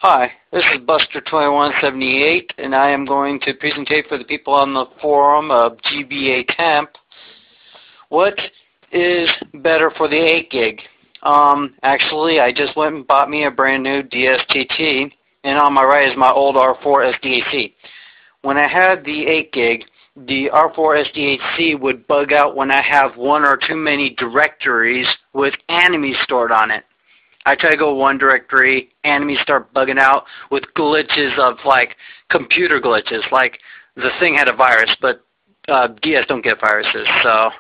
Hi, this is Buster2178, and I am going to presentate for the people on the forum of GBA Temp. What is better for the 8 gig? Actually, I just went and bought me a brand new DSTT, and on my right is my old R4 SDHC. When I had the 8 gig, the R4 SDHC would bug out when I have one or too many directories with enemies stored on it. I try to go one directory, enemies start bugging out with glitches of like computer glitches. Like the thing had a virus, but DS don't get viruses, so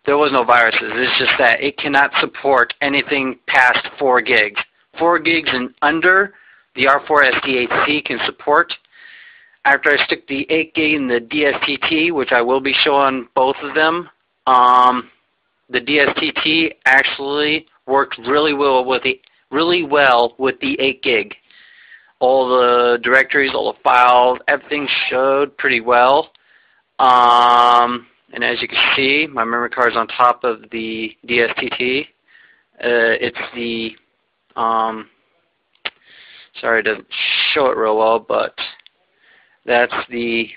there was no viruses. It's just that it cannot support anything past 4 gigs. 4 gigs and under, the R4 SDHC can support. After I stick the 8 gig in the DSTT, which I will be showing both of them, the DSTT actually worked really well with the 8 gig. All the directories, all the files, everything showed pretty well. And as you can see, my memory card is on top of the DSTT. It's the sorry, it doesn't show it real well, but that's the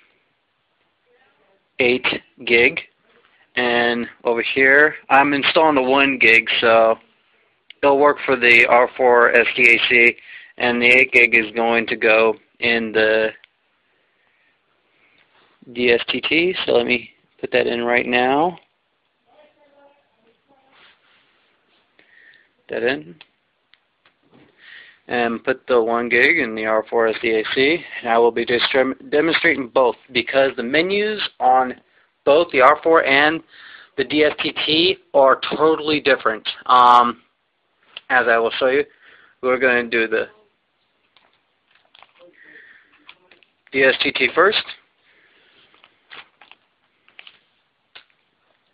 8 gig. And over here, I'm installing the 1 gig, so it'll work for the R4 SDHC, and the 8 gig is going to go in the DSTT. So let me put that in right now. Put that in. And put the 1 gig in the R4 SDHC. And I will be demonstrating both because the menus on both the R4 and the DSTT are totally different. As I will show you, we're going to do the DSTT first.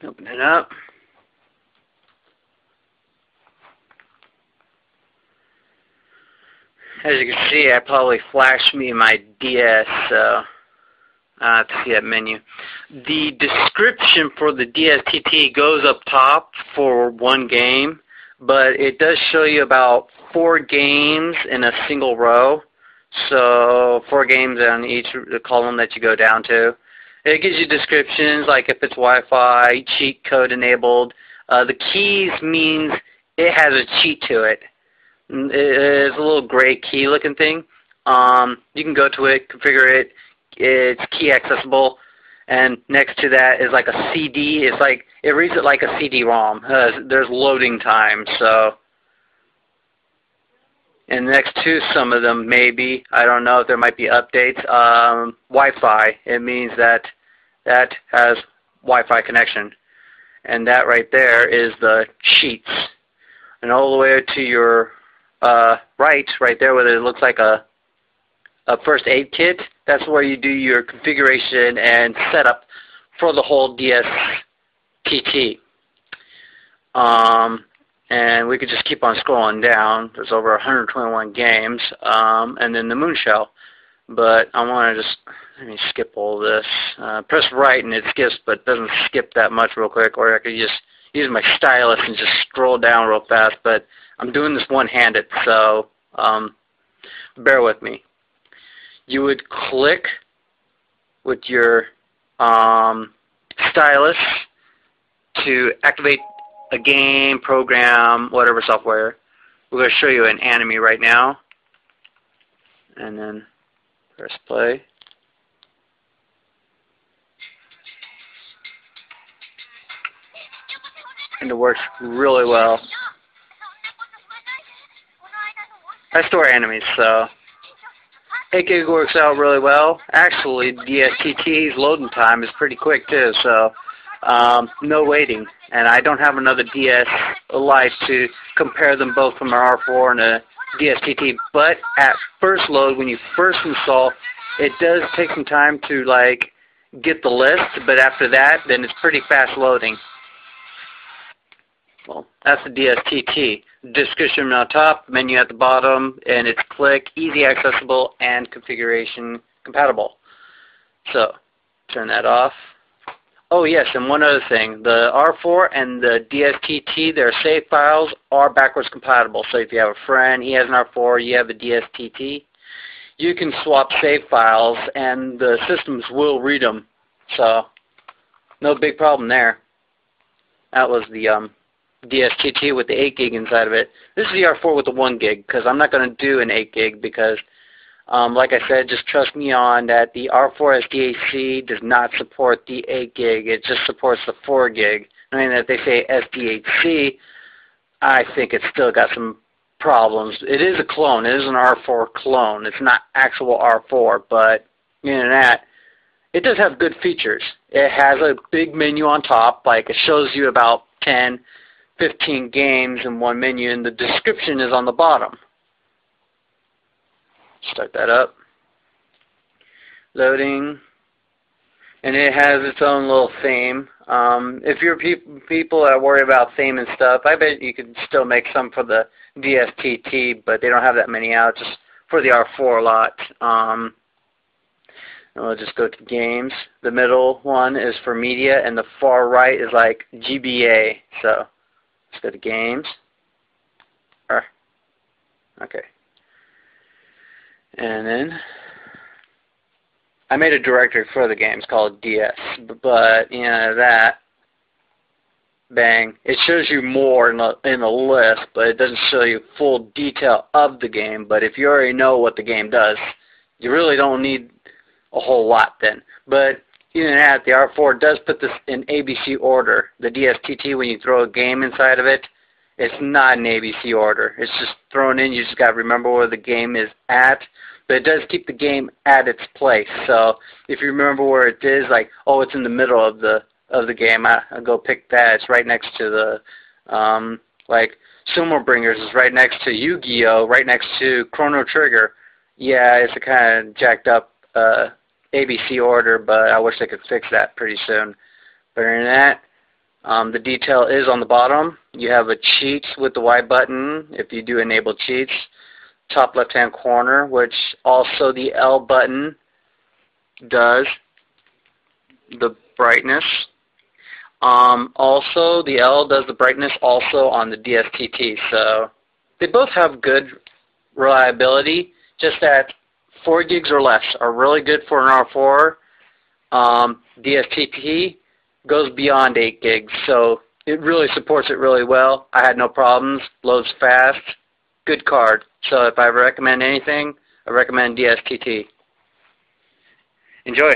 Open it up. As you can see, I probably flashed me my DS, so I have to see that menu. The description for the DSTT goes up top for 1 game, but it does show you about 4 games in a single row. So 4 games on each column that you go down to. It gives you descriptions like if it's Wi-Fi, cheat code enabled. The keys means it has a cheat to it. It's a little gray key looking thing. You can go to it, configure it. It's key accessible, and next to that is like a CD. It's like it reads it like a CD-ROM. There's loading time, so. And next to some of them, maybe I don't know if there might be updates. Wi-Fi. It means that that has Wi-Fi connection, and that right there is the cheats. And all the way to your right there, where it looks like a first aid kit, that's where you do your configuration and setup for the whole DSTT. And we could just keep on scrolling down. There's over 121 games, and then the Moonshell. But I want to just, let me skip all this. Press right and it skips, but doesn't skip that much real quick, or I could just use my stylus and just scroll down real fast, but I'm doing this one-handed, so bear with me. You would click with your stylus to activate a game, program, whatever software. We're going to show you an enemy right now. And then press play. And it works really well. I store enemies, so 8 gig works out really well. Actually, DSTT's loading time is pretty quick too, so no waiting. And I don't have another DS Lite to compare them both from an R4 and a DSTT. But at first load, when you first install, it does take some time to like get the list. But after that, then it's pretty fast loading. Well, that's the DSTT. Description on top, menu at the bottom, and it's click, easy accessible, and configuration compatible. So, turn that off. Oh yes, and one other thing. The R4 and the DSTT, their save files are backwards compatible. So if you have a friend, he has an R4, you have a DSTT, you can swap save files and the systems will read them. So no big problem there. That was the DSTT with the 8 gig inside of it. This is the R4 with the 1 gig because I'm not going to do an 8 gig because like I said, just trust me on that the R4 SDHC does not support the 8 gig. It just supports the 4 gig. I mean, if they say SDHC, I think it's still got some problems. It is a clone. It is an R4 clone. It's not actual R4, but in that, it does have good features. It has a big menu on top. Like, it shows you about 10, 15 games in one menu, and the description is on the bottom. Start that up. Loading. And it has its own little theme. If you're people that worry about theme and stuff, I bet you could still make some for the DSTT, but they don't have that many out, just for the R4 lot. And we'll just go to games. The middle one is for media, and the far right is like GBA. So let's go to games. Okay. And then I made a directory for the games called DS, but you know that, bang, it shows you more in the list, but it doesn't show you full detail of the game. But if you already know what the game does, you really don't need a whole lot then. But even that, the R4 does put this in ABC order. The DSTT, when you throw a game inside of it, it's not in ABC order. It's just thrown in. You just got to remember where the game is at. But it does keep the game at its place. So if you remember where it is, like, oh, it's in the middle of the game, I'll go pick that. It's right next to the, like, Sumo Bringers is right next to Yu-Gi-Oh!, right next to Chrono Trigger. Yeah, it's a kind of jacked up ABC order, but I wish they could fix that pretty soon. Better than that, the detail is on the bottom. You have a cheats with the Y button if you do enable cheats. Top left hand corner, which also the L button does the brightness. Also the L does the brightness also on the DSTT. So they both have good reliability, just that 4 gigs or less are really good for an R4. DSTT goes beyond 8 gigs, so it really supports it really well. I had no problems, loads fast, good card. So if I recommend anything, I recommend DSTT. Enjoy.